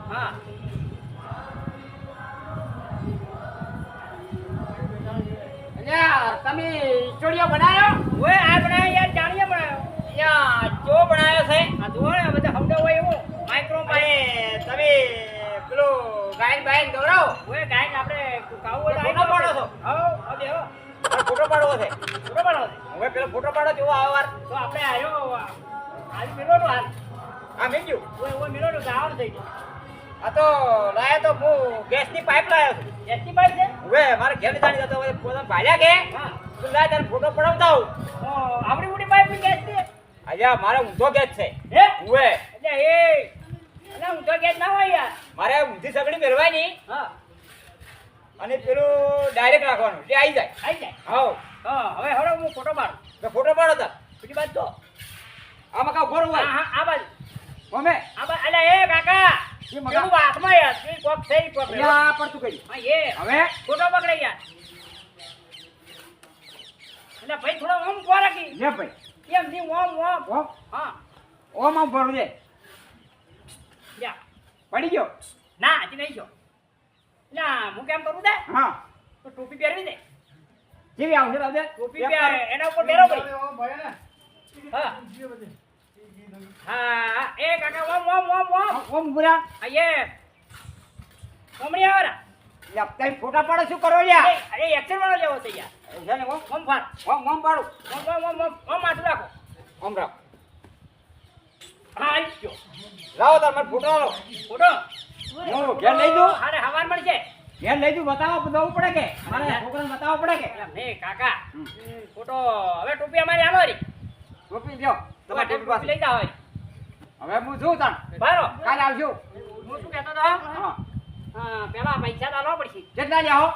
હા અલ્યા તમે સ્ટુડિયો બનાવ્યો? ઓય આ બનાવ્યો યાર જાણીએ બનાવ્યો યા જો બનાવ્યો છે? આ જુઓ ને બધા હવડો હોય એવું માઇક્રો અને તમે પેલો ગાયન બાયન દોરાવો? ઓય ગાય આપણે કાવું હોય ફોટો પાડો છો? હો હવે હો ફોટો પાડવો છે? ફોટો પાડો છે. હવે પેલો ફોટો પાડો જેવો આવે વાર. તો આપણે આયો હાલ મેલો નો હાલ આ મેલ્યું. ઓય મેલો નો ગાવાનું થઈ ગયું આ તો લાયો તો હું ગેસની પાઇપ લાયો છું. એસટી બાઈક છે હવે મારે ઘેર જાણી જતો હવે પોતાને ભાલ્યા કે હા તું લાય તને ફોટો પડાવતા આવું. આપણી મોટી બાઈક ની ગેસ છે અલ્યા મારે ઊંધો ગેસ છે. હે હવે એટલે એ અલા હું તો ગેસ ના હોય યાર મારે ઊંધી સગડી મેળવાની હા અને પેલું ડાયરેક્ટ રાખવાનું એટલે આવી જાય. આવી જાય હાઉ હા હવે હળો હું ફોટો પાડું તો ફોટો પાડો તાર. બીજી બાજુ તો આમાં કાં ઉભો રહો હા ભાઈ. હા આ બાજુ અમે આ બાજુ અલા એ કાકા એ મગા. કેવું હાથમાં યાર તું કોક થઈ કોક અહીંયા પડતું કરી. હા એ હવે ફોટો પકડે યાર એટલે ભાઈ થોડો ઓમ કો રાખી લે ભાઈ એમ ની ઓમ ઓમ ઓમ હા ઓમ આમ ભરું છે. જા પડી ગયો. ના હજી નહીં જો ના હું કેમ કરું દે હા તો ટોપી પહેરવી દે કેવી આવશે રાવદે? ટોપી પહેર એના ઉપર પહેરો ભાઈ હા હા એ કાકા ઓમ ઓમ ઓમ ઓમ ઓમ ગુરા આયે કોમડી આવરા લે તઈ ફોટા પાડો શું કરો લ્યા? અરે એક્શન વાળો લેવો છે યાર છે ને ઓમ ઓમ ફાર ઓમ પાડું. ઓમ ઓમ ઓમ ઓમ ઓમ માથું રાખો ઓમ રાખ. હા આવી ગયો લાવો તાર મને ફોટો આલો. ફોટો હું ઘેર લઈ જાઉં? અરે હવાર મળશે ઘેર લઈ જઉં બતાવવા જવું પડે કે મારે છોકરાને બતાવવા પડે કે? એમ નહીં કાકા ફોટો હવે ટોપી અમારી હાલો રી ટોપી લ્યો તમારી ટેબલ પાસે. લઈ જાવ હવે હું જોઉં તાણ બારો કાલે આવજો. હું શું કહેતો હતો હા હા પેલા પૈસા તો આલવા પડશે કેટલા લ્યા હો?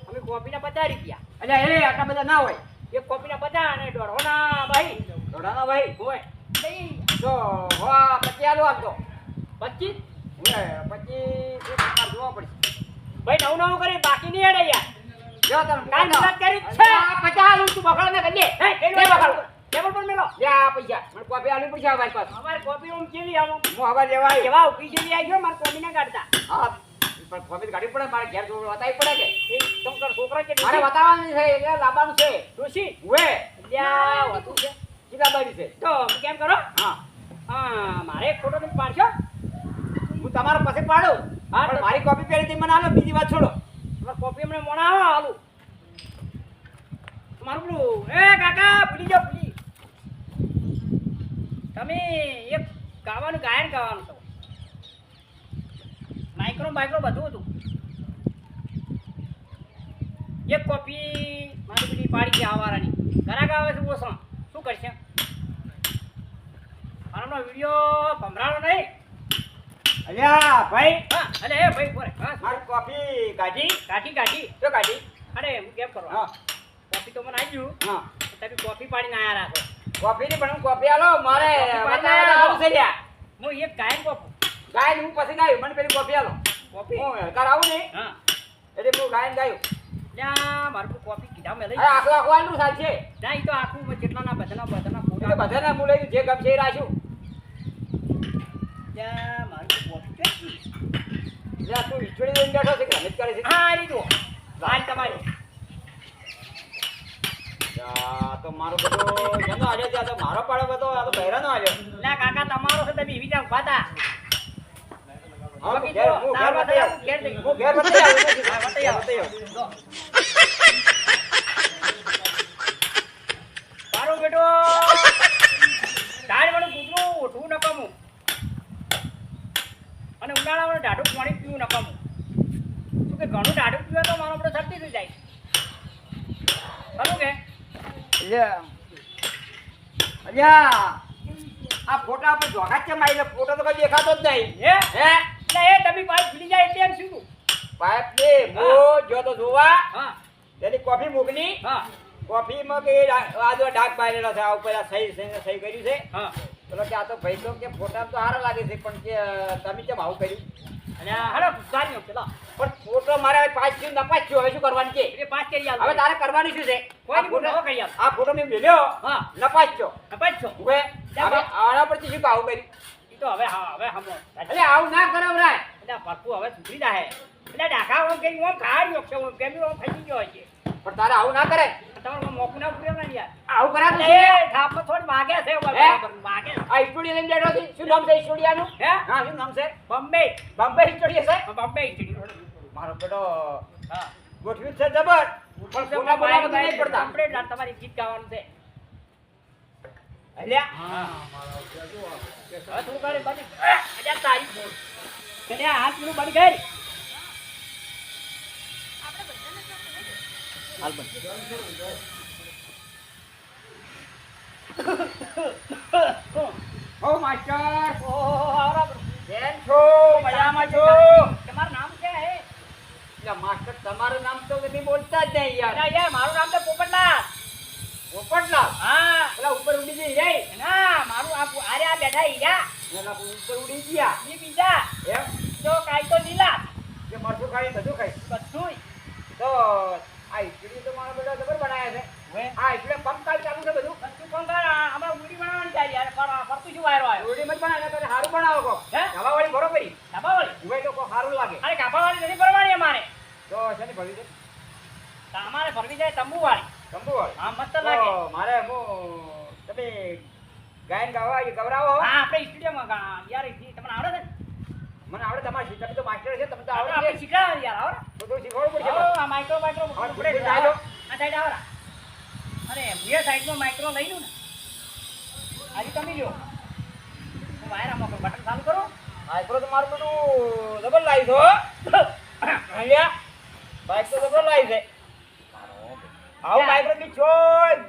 અમે કોપીના 50 રૂપિયા અલ્યા એ આટલા બધા ના હોય. એક કોપીના 50 અને દોઢોના ભાઈ દોડાના ભાઈ હોય નહીં તો હોવા પછી આલો આપજો. 25 હવે પછી જોવા પડશે. ભાઈ નવું નવું કરી બાકી નહીં હેડે યાર જો તાર કાલ મદદ કરી જ છે. આ 50 આલુ તું બગાડ ના કરી હે દે. કેવી બગાડો ટેબલ પર મેલો લે આ પૈસા મને કોપી આલવી પડશે હવે મારી પાસે. અમારે કોપી ઓમ કેવી આવો હું હવે લેવા આવ્યો. કેવા ઉભી જેવી આવી ગયો મારે કોપી ના કાઢતા હા પણ કોપી તો કાઢવી પડે મારે ઘેર જોવું બતાવી પડે કે એ શંકર છોકરા કે મારે બતાવવાનું છે એટલે લાવવાનું છે. ડોશી ઉવે લ્યા હતું છે કેટલા બારી છે? તો હું કેમ કરો હા હા મારે એક ફોટો તમે પાડશો હું તમારો પાસે પાડું. હા, પણ તો- મારી કોપી પહેરી હતી મને આલો બીજી વાત છોડો. તમારે કોપી અમને મોણા આવો હાલું તમારું પેલું એ કાકા ભૂલી જાઓ ભૂલી તમે એક ગાવાનું ગાયન ગાવાનું છો માઇક્રો બાઇક્રો બધું હતું એક કોપી મારી પેલી પાડી છે આવારાની ઘરાક આવે છે ઓસણ શું કરશે મારાનો વિડીયો ભમરાનો નહીં અલ્યા ભાઈ હા અલે એ ભાઈ બોરે હા મારી કોપી કાઢી કાઢી કાઢી શું કાઢી? અરે હું કેમ કરવા હા કોપી તો મને આવી ગયું હા તમે કોફી પાડીને આયા રાખો કોપી ની પણ હું કોપી આલો મારે કોપી બતાવવા પાડી જવાનું છે લ્યા. હું એક ગાયન કોપું ગાયન હું પછી ગાયું મને પેલી કોપી આલો. કોફી હું ઘર આવું ને હા એટલે હું ગાયન ગાયું. ત્યાં મારું કોફી કીધા મેં લઈ અરે આખું આખું આલુ સાચે. ના ઈ તો આખું જેટલાના બધાના એટલે ફોટા બધાને હું લઈ જે ગમશે એ રાખ્યું. ત્યાં મારું કોફી કેટલી એટલે આ તું વીજળી લઈને બેઠો છે કે રમેશ કરે છે? હા રી તો હાલ તમારી આ તો મારો બધો જેનો આવ્યો છે આ તો મારો પાડો બધો આ તો બહેરાનો આવ્યો. ના કાકા તમારો છે તમે એવી ત્યાં ઉભા હતા હા, બાકી ઘેર- જો, હું તાર ઘેર બતાવી બતાવી આપું, ઘેર જઈ. હું ઘેર બતાવી આવું. હા, બતાવી આવો. બતાવી આવું. જો. મારો બેટો ઝાડ વાળું કૂતરું ઉઠવું નકામું અને ઉનાળામાં ઢાઢું પાણી પીવું નકામું શું કે ઘણું ઢાઢું પીવે તો મારો બધો શરતી થઈ જાય ખરું કે અલ્યા આ ફોટા આપણે જોગા જ કેમ આવી? ફોટો તો કઈ દેખાતો જ નહીં. હે હે એટલે એ તમે પાણી ભૂલી જાય એટલે એમ શું પાઇપ ને મો જો તો જોવા હા તેની કોફી મોકલી. હા કોફીમાં કે આજો ડાક પાડેલો છે આ ઉપર આ સહી સહી કર્યું છે. હા પેલો કે આ તો ભાઈ તો કે ફોટા તો સારા લાગે છે પણ કે તમે કેમ આવું કર્યું? અને હાલો ગુસ્સાની પેલા પણ ફોટો મારે પાંચ થયું નપાસ થયું હવે શું કરવાનું કે? એ પાંચ કરી આલો હવે તારે કરવાનું શું છે? કોઈ આ નહીં, ફોટો- નવો કરી આલો. આ ફોટો મેં મેલ્યો હા નપાસ થયો. નપાસ છો હવે હવે આના પરથી શું આવું કર્યું? ઈ તો હવે હા હવે હમો એટલે આવું ના કરાવરાય. એટલે પરપુ હવે સુધરી જાહે એટલે ડાખા ઓમ કે ઓમ ખાડ્યો છે ઓમ કેમ ઓમ ફસી ગયો છે પણ તારે આવું ના કરે. તમારે મોકું ના પૂર્યો ને યાર આવું કરાવ એટલે એ થાપમાં થોડી માગે છે બરાબર માગે છે. આ સ્ટુડિયો લઈને બેઠો છે. શું નામ છે સ્ટુડિયાનું? હે હા, શું નામ છે? બોમ્બે બોમ્બે સ્ટુડિયો છે. બોમ્બે સ્ટુડિયો મારો બેટો હા ગોઠવ્યું છે જબર. પણ ખોટા બોલાવા તો નહીં પડતા. કમ્પ્લીટ આ તમારી ગીત ગાવાનું છે અલ્યા હા હવે થોડું ગાડી બની અજા તારી બોલ એટલે આ હાથ પેલું બની ગઈ હાલ બન ઓ માસ્ટર, ઓહો આવરા કેમ છો? મજામાં છો? તમારું નામ શું છે એટલે માસ્ટર તમારું નામ તો તમે બોલતા જ નહીં યાર. ના યાર મારું નામ તો પોપટલાલ પોપટલાલ. હા પેલા ઉપર ઉડી જઈ જાય. ના મારું આરે આ બેઠા હીરા પેલા ઉપર ઉડી ગયા. ઈ બીજા એમ તો કાઈ તો લીલા કે મરચું ખાઈ બધું ખાઈ. બધુંય તો આ સ્ટુડિયો તો મારા બેટા જબર બનાયા છે. હવે આ સ્ટુડિયો પંપ કાલ ચાલુ છે બધું. બધું પણ કરા અમાર ઉડી બનાવવાની ચાલી યાર પર પરતું શું વાયરો આવ્યો ઉડી મત બનાવે એટલે સારું બનાવો કો. હે? હવાવાળી બરોબરી. ડાબાવાળી ઉગાઈ તો કો સારું લાગે. અરે કાપાવાળી નથી ભરવાની અમારે તો છે ને ભરી દે. તો અમારે ભરવી જાય તંબુવાળી કંબુવાળી. હા મસ્ત લાગે તો મારે તમે ગાયન ગાવા ગવરાવો. હા આપણે સ્ટુડિયોમાં યાર તમને આવડે છે મને આવડે તમારી તમે તો માસ્ટર છે તમે તો આપણે આવડે છે. શીખડાવે યાર આવડે તો તો શીખવાડવું પડશે. હા આ માઇક્રો માઇક્રો હા, ઉપડે બિલકુલ ચાલો. આ સાઈડ આવરા અરે બે સાઈડમાં માઇક્રો લઈ લઉં ને આજે તમે લ્યો હું વાયર આમાં બટન ચાલુ કરું માઇક્રો તો મારું બધું ડબલ લાવી દો. અહીંયા બાઈક તો ડબલ લાવી છે. આવું માઇક્રો બી છો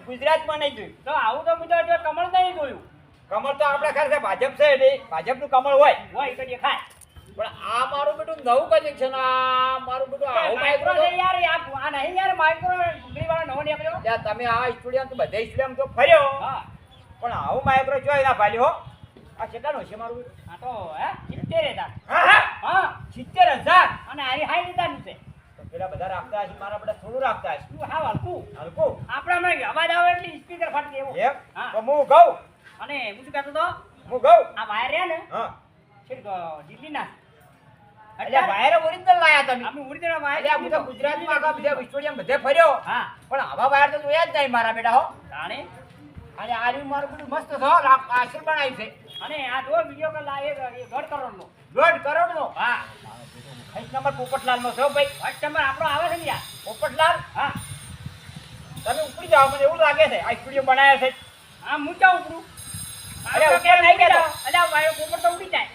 ગુજરાતમાં નહીં જોયું. તો આવું તો બીજો જો કમળ નહીં જોયું કમળ તો આપણે ખરે છે ભાજપ છે એટલે ભાજપનું કમળ હોય. હોય તો દેખાય પણ આ મારું બેટું નવું કનેક્શન. આ મારું બેટું આવું માઇક્રો માઇક્રો છે યાર આ નહીં યાર માઇક્રો ડુંગળી વાળો નવો નીકળ્યો ત્યાં તમે આ સ્ટુડિયો તો બધા સ્ટુડિયો તો ફર્યો હા પણ આવું માઇક્રો જોઈ ના ભાલ્યો. આ કેટલાનું છે મારું બેટું? આ તો હે 70,000 હા હા હા 70,000. અને આરી 60,000 નું છે તો પેલા બધા રાખતા હશે મારા બધા થોડું રાખતા હશે. તું હાવ હલકું હલકું આપણે હમણાં અવાજ આવે એટલે સ્પીકર ફાટી એવું એમ હા. તો હું કહું અને હું શું કહેતો તો હું કહું આ વાયર રહ્યા ને હા છે દિલ્હીના એટલે વાયર ઓરિજિનલ લાયા તમે. અમે ઓરિજિનલ વાયર એટલે હું તો ગુજરાતમાં આખા બધા સ્ટુડિયો બધે ફર્યો હા પણ આવા વાયર તો જોયા જ નહીં મારા બેટા હો. તાણે અને આ રહ્યું મારું બધું મસ્ત છો આશીર બનાવ્યું છે અને આ જો વિડિયો કર લા એ 1.5 કરોડ નો 1.5 કરોડનો. હા ફર્સ્ટ નંબર પોપટલાલનો છો ભાઈ. ફર્સ્ટ નંબર આપણો આવે છે ને યાર પોપટલાલ હા તમે ઉપડી જાઓ મને એવું લાગે છે આ સ્ટુડિયો બનાવ્યા છે. આ મૂંચા ઉપરું અરે ઉપર નહીં કહેતો. અલ્યા વાયર ઉપર તો ઉડી જાય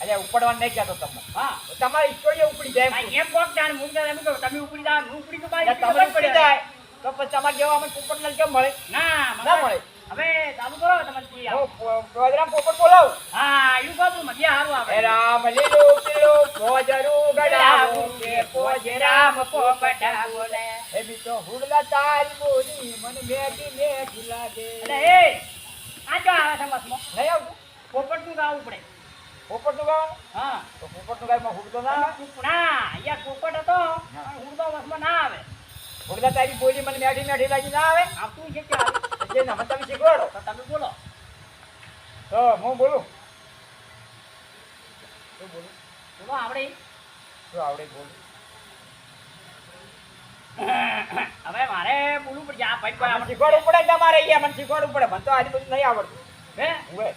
અરે ઉપડવાનું નહીં કહેતો તમને. હા તમારી સ્ટુડિયો ઉપડી જાય એમ. ભાઈ એમ કોક જાણ મૂંચા એમ કહો તમે ઉપડી જાવ હું ઉપડી તો બાઈ એટલે તમે ઉપડી જાય તો પછી તમારે જેવા અમે પોપટલાલ કેમ મળે? ના ના મળે. હવે ચાલુ કરો તમારે જી આવો. હું પ્રોગ્રામ પોપટ બોલાવું. હા એવું કહું મજા સારું આવે હે રામ લીલો પીળો ભોજરું ગડાવો કે ભોજરામ પોપટા બોલે હે બીતો હુડલા તારી બોલી મને મેઠી મેઠી લાગે. એટલે એ આ જો આવે છે મસમો નહીં આવતું? પોપટનું ગાવું પડે પોપટનું ગાવાનું? હા તો પોપટનું ગાયમાં હુડતો ના આવે? ના યાર પોપટ હતો પણ હુડો મસમો ના આવે હુડલા તારી બોલી મને મેઠી મેઠી લાગી ના આવે? આપતું છે કે આવે એટલે મને તમે શીખવાડો. તો તમે બોલો તો હું બોલું. શું બોલું? બોલો આવડે શું આવડે બોલું? હવે મારે બોલવું પડશે આ ભાઈ કોઈ મને આવડે શીખવાડવું પડે તમારે અહીંયા મને શીખવાડવું પડે. મને તો આજે બધું નહીં આવડતું. હે હવે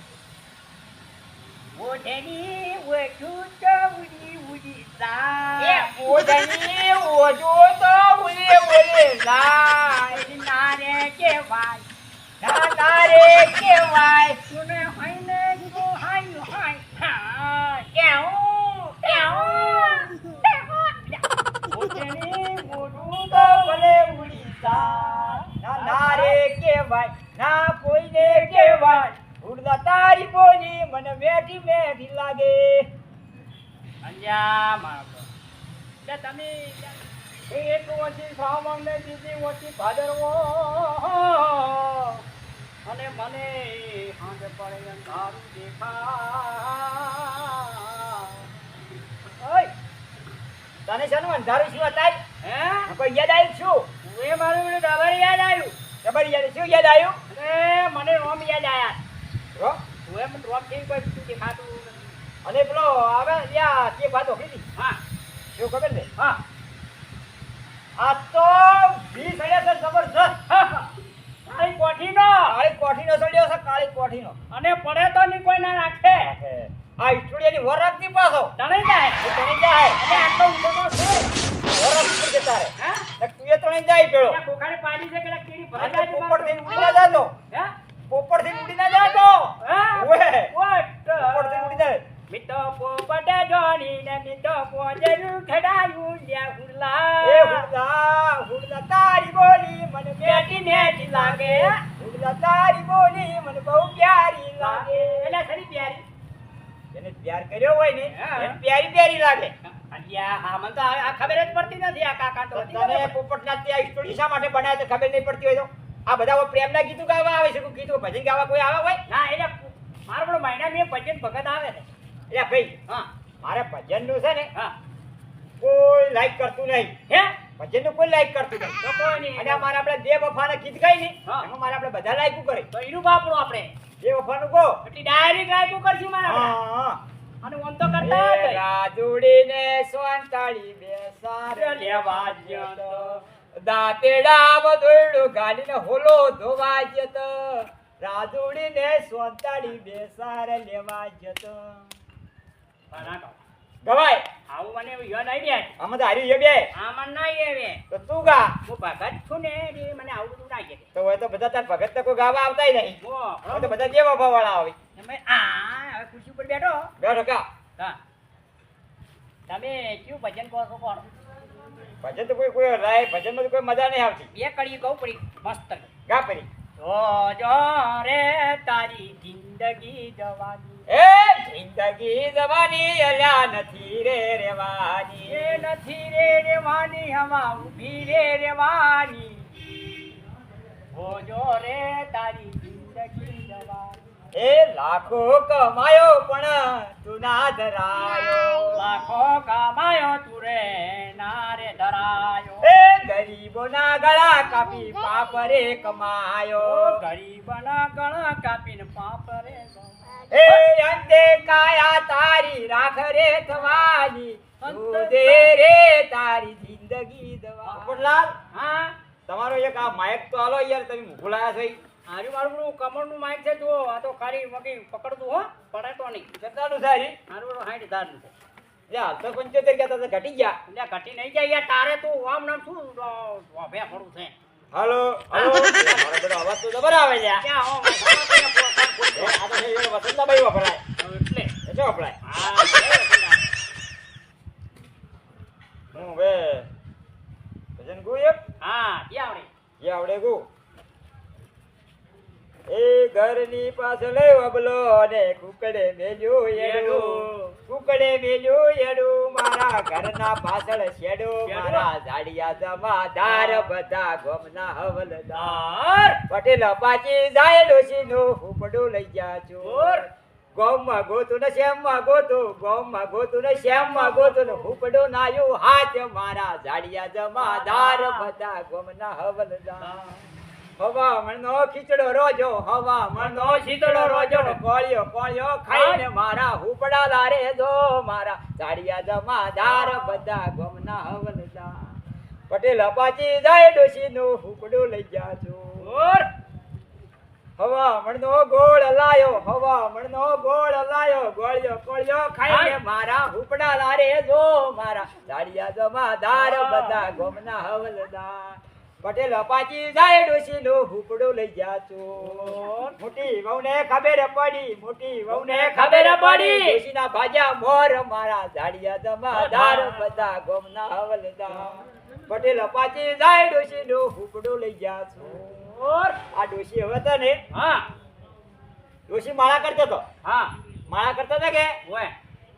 ઓઢેની ઓઢું તો ઉડી ઉડી એ જા ઓઢણી ઓઢો તો ઉલે ઉલે જાય. નારે કેવાય ના ના રે કેવાય. સુને હાઈને ગો હાઈ હાઈ હા કેવું કેવું ઓઢેની ઓઢું તો ભલે ઉડી જાય. ના ના રે કેવાય ના કોઈને કેવાય. ઉડતા તારી બોલી મને મેઠી મેઠી લાગે. અંજા મારો એટલે તમે એક ઓછી સાવણ ને બીજી ઓછી ભાદરવો. અને મને હાંજ પડે અંધારું દેખાય ઓય તને શાનું અંધારું શું હતા? હે કોઈ યાદ આવ્યું શું? એ મારું મને ડબર યાદ આવ્યું ખબર યાદ શું યાદ આવ્યું? અને મને રોમ યાદ આયા રો તું એમ રોમ કેવી કોઈ બીજું દેખાતું નથી. અને પેલો આવે યા તે વાત ઓખી હતી હા એવું ખબર ને હા આ તો 20 સળિયા છે જબરજસ્ત કાળી કોઠીનો કાળી કોઠીનો સળિયો છે કાળી કોઠીનો અને પડે તો ની કોઈ ના રાખે આ સ્ટુડિયોની વર રાખતી પાછો તણે જાય એ તણી જાય અને આટલો ઊંચો તો છે વર રાખતી જતા રે હા ને તું એ તણી જાય પેલો ત્યાં કોખાની પાડી છે કે ના કેડી ભરાઈ અને જાય પોપટ થી ઉડી ના જાતો હે પોપટ થી ઉડી ના જાતો હા ઓએ વોટ પોપટ થી ઉડી જાય મિતો પોપટ જોડી ને મિતો પોજરું ખડાયું લ્યા હુરલા એ હુડલા તારી બોલી મને બેટી નેટી લાગે હુડલા તારી બોલી મને બહુ પ્યારી લાગે એટલે સરી પ્યારી જેને પ્યાર કર્યો હોય ને હા. એને પ્યારી પ્યારી લાગે અલ્યા હા મને તો આ ખબર જ પડતી નથી આ કાકા તો તને પોપટના તે આ સ્ટોરી શા માટે બનાવે તો ખબર નહીં પડતી હોય તો આ બધા પ્રેમના ગીતો ગાવા આવે છે કોઈ ગીતો ભજન ગાવા કોઈ આવે હોય ના એટલે મારો પણ મહિના મેં ભજન ભગત આવે છે એટલે ભાઈ હા મારે ભજનનું છે ને હા કોઈ લાઈક કરતું નહીં હે ભજનનું કોઈ લાઈક કરતું નહીં તો કોઈ નહીં અને આ મારા આપણે દેવ વફાના ગીત ગાય ને હા. એમાં મારે આપણે બધા લાઈક કરે તો એનું બાપડું આપણે દેવ વફાનું કહો એટલી ડાયરેક્ટ રાયકું કરશું મારા હા અને ઓમ તો કરતા જ હોય. રાજુડીને સોંતાળી બેસાર લેવા જ્યો તો. દાંતેડા બધું ગાડીને હોલો ધોવા જતો રાજુડીને સોંતાળી બેસાર લેવા જતો ના કહો. ગવાય આવું મને યાદ આવી જાય આમાં તો હારી એ બે આમાં નહીં આવે તો તું ગા હું ભગત છું ને એટલે મને આવું બધું ના આવે તો હોય તો બધા તાર ભગત તો કોઈ ગાવા આવતાય નહીં ઓ હવે તો બધા દેવ વફા વાળા આવે તમે આ હવે ખુરશી ઉપર બેઠો બેઠો કા હા તમે કયું ભજન કહો છો કોણ ભજન તો કોઈ રાય ભજનમાં તો કોઈ મજા નહીં આવતી બે કડી કહું પડી મસ્ત ગા પરી જો રે તારી જિંદગી જવાની એ જિંદગી જવાની અલ્યા નથી રે રેવાની એ નથી રે રેવાની હવા ઊભી રે રેવાની જો રે તારી જિંદગી જવાની એ લાખો કમાયો પણ તું ના ધરાયો લાખો કમાયો તું રે ના રે ધરાયો એ ગરીબોના ગળા કાપી પાપરે કમાયો ગરીબના ગળા કાપીને પાપ રે એ અંતે કાયા તારી રાખ રે થવાની તું દે રે તારી જિંદગી દવા પોપટલાલ હા તમારો એક આ માઇક તો હાલો યાર તમે ભૂલાયા છો ઈ. હારી મારું કમરનું માઇક છે જો આ તો ખાલી મગી પકડતું હો પડે તો નહીં કેટલાનું સારી મારું 60,000 છે યા હાલ તો 75 કહેતા હતા ઘટી ગયા એટલે ઘટી નહીં જાય યાર તારે તો આમ નામ શું વાભે પડું છે હાલો હાલો મારો બધો અવાજ તો જબર આવે છે ક્યાં હો આ તો એ વસંતભાઈ વપરાય એટલે એ શું વપરાય હા હું હવે ભજન ગુ એક હા આવડે જે આવડે ગુ એ ઘરની પાછળ વબલો ને કુકડે મેલ્યું એડું કુકડે મેલ્યું એડું મારા ઘરના પાછળ શેડું મારા ઝાડિયા જમાદાર બધા ગોમના હવલદાર પટેલ પાછી જાય ડોશીનું હુપડું લઈ ગયા ચોર ગોમમાં ગોતું ને શ્યામમાં ગોતું ગોમમાં ગોતું ને શ્યામમાં ગોતું ને હુપડું નાયું હાથ મારા ઝાડિયા જમાદાર બધા ગોમના હવલદાર હવામણનો ખીચડો રોજો હવામણનો શીતળો રોજો ને કોળિયો કોળિયો ખાઈને મારા હુપડા લારે જો મારા ઝાડિયા જમાદાર બધા ગોમના હવલદાર પટેલ અપાચી જાય ડોશીનું હુપડું લઈ જા છો હવામણનો ગોળ લાયો હવામણનો ગોળ લાયો ગોળિયો કોળિયો ખાઈને મારા હુપડા લારે જો મારા ઝાડિયા જમાદાર બધા ગોમના હવલદાર પટેલ અપાચી જાય ડોશીનું હુપડું લઈ જા છો મોટી વહુને ખબર પડી મોટી વહુને ખબર પડી ડોશીના ભાજા મોર મારા ઝાડિયા જમાદાર બધા ગોમના હવલદાર પટેલ અપાચી જાય ડોશીનું હુપડું લઈ જા છો આ ડોશી હવે તો ને હા ડોશી માળા કરતો તો હા માળા કરતા હતા કે ઓય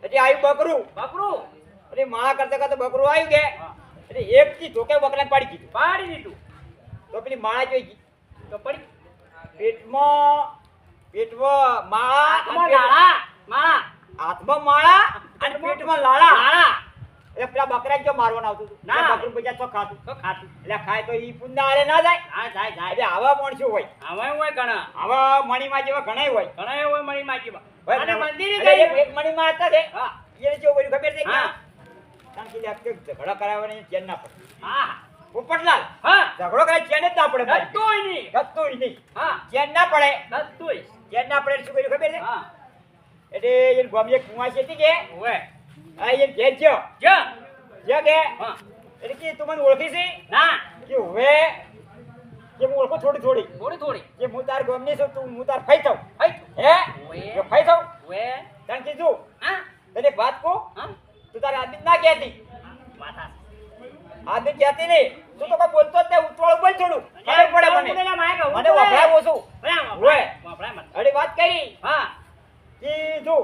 એટલે આવ્યું બકરું બકરું એટલે માળા કરતા કરતા બકરું આવ્યું કે હા એટલે એક થી ધોકે બકરાને પાડી દીધું પાડી દીધું તો પેલી માળા જોઈ ગઈ તો પડી પેટમાં માળા હાથમાં લાળા માળા હાથમાં માળા અને પેટમાં લાળા લાળા એટલે પેલા બકરા જો મારવાનું આવતું હતું ના. બકરું બજાર તો ખાતું તો ખાતું એટલે ખાય તો ઈ પુન્ના આરે ના જાય હા જાય જાય એટલે આવા માણસો હોય હવે હોય ઘણા આવા મણીમાં જેવા ઘણાય હોય ઘણા એવો હોય મણી માગીમાં હોય અને ને. મંદિરે એટલે ગઈ એક મણીમાં હતા છે હા એને જો કર્યું ખબર છે હા. કારણ કે આ ઝઘડા કરાવવાની ચેન ના પડે હા પોપટલાલ હા ઝઘડો કરે ચેન જ ના પડે મારી. દત્તુય નહીં ગતુંય નહીં હા ચેન ના પડે દત્તુય ચેન ના પડે એટલે શું કર્યું ખબર છે હા એટલે એ ગામની એક કુંવા છે કે હોય આ એ ઘેર ગયો જો જે કે હા એટલે કે તું મને ઓળખી છે ના કે હવે કે હું ઓળખું થોડી થોડી થોડી થોડી કે હું તાર ગામની છું તું હું તાર ફઈ થાઉં હઈ હે ઓએ. જો ફઈ થાઉં ઓએ તને કીધું હા તને એક વાત કહું હા તું તારે આદમી ના કહેતી માથા આદમી કહેતી નહીં તું તો કોઈ બોલતો જ નહીં ઉતવાળું બોલ થોડું ખબર પડે મને મને વપરાય ઓછું ઓએ. અરે વાત કરી હા કે જો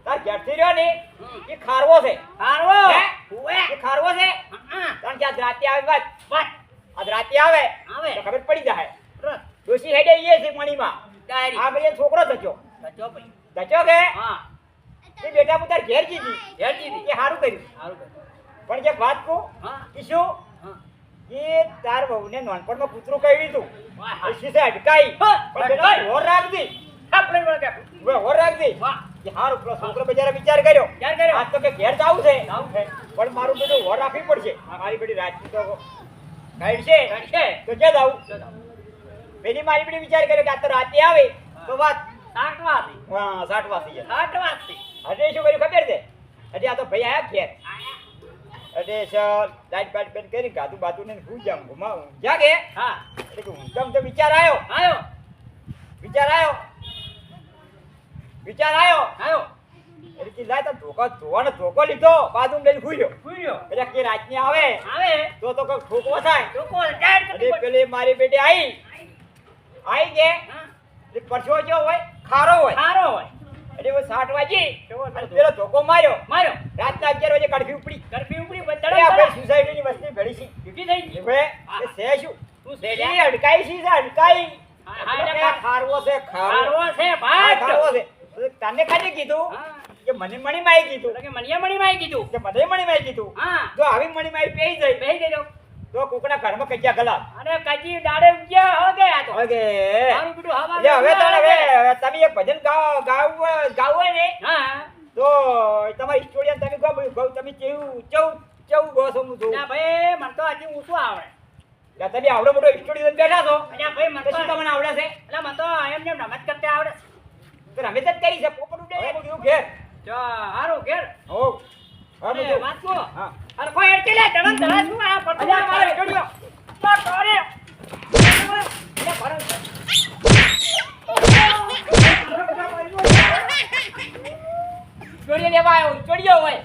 તાર ઘેરથી રહ્યો ને હમ. એ ખારવો છે હારવો હે? ઓએ એ ખારવો છે હા કારણ કે આજ રાતે આવે વાત વાત આજ રાતે આવે આવે. તો ખબર પડી જાય રસ ડોશી હેડે એ છે મણીમાં ડાયરી આ ભાઈ છોકરો થયો બચો ભાઈ થયો કે હા એ બેટા હું તાર ઘેર જીધી ઘેર જીધી. એ સારું કર્યું હારું ભાઈ પણ જે વાત કહું હા કે શું હા એ તાર વહુને નાનપણમાં કૂતરું કહી દીધું વાહ, હા. એ શીશે અટકાઈ હા, પણ બેટા અટકાઈ. હોર રાખજી આપણે બોલ કે હવે હોર રાખજી વાહ કે હારું પેલો છોકરો બિચારા વિચાર કર્યો ક્યારે કર્યો? આજ તો કે ઘેર જાવું છે જાવું છે. પણ મારું બેટું હોર રાખવી પડશે મારી બેટી રાજપૂત તો ગાઈડ છે છે તો ક્યાં જાવું જો જાઓ. પેલી મારી બેટી વિચાર કર્યો કે આ તો રાતે આવે તો વાત સાત વાગી. હા 60 વાગી જાય આઠ વાગી. હજી શું કર્યું ખબર છે હજી આ તો ભાઈ આયા ઘેર એટલે ચાલ લાઈટ બાઈટ બંધ કરી ગાધું બાધું ને હું જામ ઘુમાવું જ્યાં કે હા એટલે કે ઊંઘામ તો વિચાર આવ્યો આયો વિચાર આવ્યો વિચાર આવ્યો આયો એટલે કે લાય તો ધોકો લીધો બાજુ લઈને ખુલ્યો પૂર્યો એટલે કે રાતની આવે આવે તો કોઈ ઠોકવો થાય લોકો ડાયર એટલે પેલી મારી બેટી આવી કે હા એટલે પરસો જો હોય ખારો હોય સારો હોય એટલે वो 60 વાગી કેવો અને પેલો ધોકો માર્યો માર્યો રાતના 11 વાગે કડફી ઉપડી કરફી ઉપડી અરે બદડા આપણે સોસાયટીની વસ્તી ભળી છે ડ્યુટી થઈ ગઈ હવે એ છે શું તું એ છે અડકાઈ છે અડકાઈ હા, હા, એટલે એટલે કે ખારવો છે સારો છે હા, ભાઈ ખારવો છે તો તને કાજે કીધું હા કે મને મણીમાં કીધું એટલે કે મણિયા માં કીધું કે મને મણીમાં કીધું હા જો આવી મણીમાં પેઈ જાય બેહી ગયો તો કોકના ઘરમાં કજ્યા ગલા અરે કાજી દાડે ઉગ્યા હો ગયા તો ઓકે મારું બીટું હવા એટલે હવે તો હવે તમે એક ભજન ગાવ હોય ને હા તો તમારી સ્ટોરી તમે ગાવ તમે કેવું ગો છો હું જોઉં ના ભાઈ મને તો હજી ઊંચું આવડે એટલે તમે આવડો મોટો સ્ટોરી લઈને બેઠા છો અલ્યા ભાઈ મને તો તો શું તમને આવડે છે એટલે મને તો એમને રમત કરતા આવડે તો રમેશ જ કરી છે પોપટ ઉડે ને બધું ઘેર જો હારું ઘેર હો હા અરે બધું વાત કો હા અરે કોઈ અડકે લે ધડમ ધડા શું આ પડતો અલ્યા મારો સ્ટુડિયો તો કરે સ્ટોરી લેવા આવ્યો સ્ટુડિયો હોય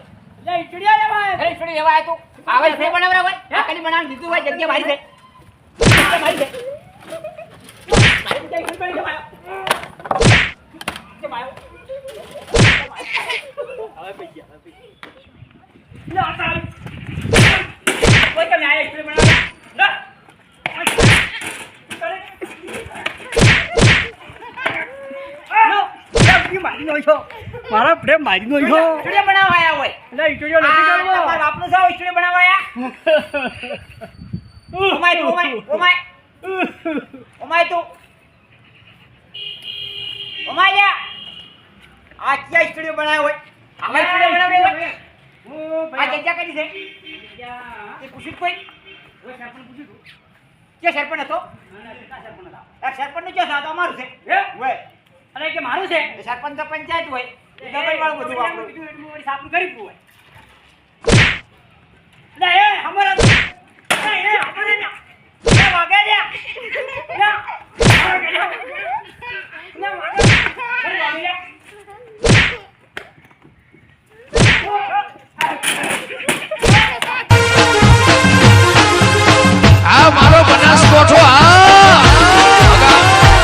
લે ઈચડિયા લેવા અરે સ્ટુડિયો લેવા આવ્યો તું આવે છે બનાવરા હોય આ કલી બનાવી દીધું હોય જગ્યા મારી છે જગ્યા મારી છે મારી જગ્યા શું કરી જવાયો જવાયો હવે પી ગયા લે આ કોઈ તમે આયા સ્ટોરી બનાવવા ના મારા પ્રેમ મારી નો સ્ટુડિયો બનાવવા આવ્યા હોય એટલે ઈચડિયો તમારા બાપનો સાવ સ્ટુડિયો બનાવવા આયા ઓમાય તું ઓમાય તું ઓમાય જા આ ક્યાં સ્ટુડિયો બનાવ્યો હોય આમાં સ્ટુડિયો બનાવ્યો હોય આ જગ્યા કઈ છે એ પૂછ્યું કોઈ કે સરપંચ હતો આ સરપંચ નું ક્યાં સાતો અમારું છે હોય અરે કે મારું છે સરપંચ તો પંચાયત હોય ડબલ વાળું બધું આપણું બીજું એટલું વળી સાપનું કરી દીધું હોય લે એ હમણાં એ હમણાં ના એ વાગે લે લે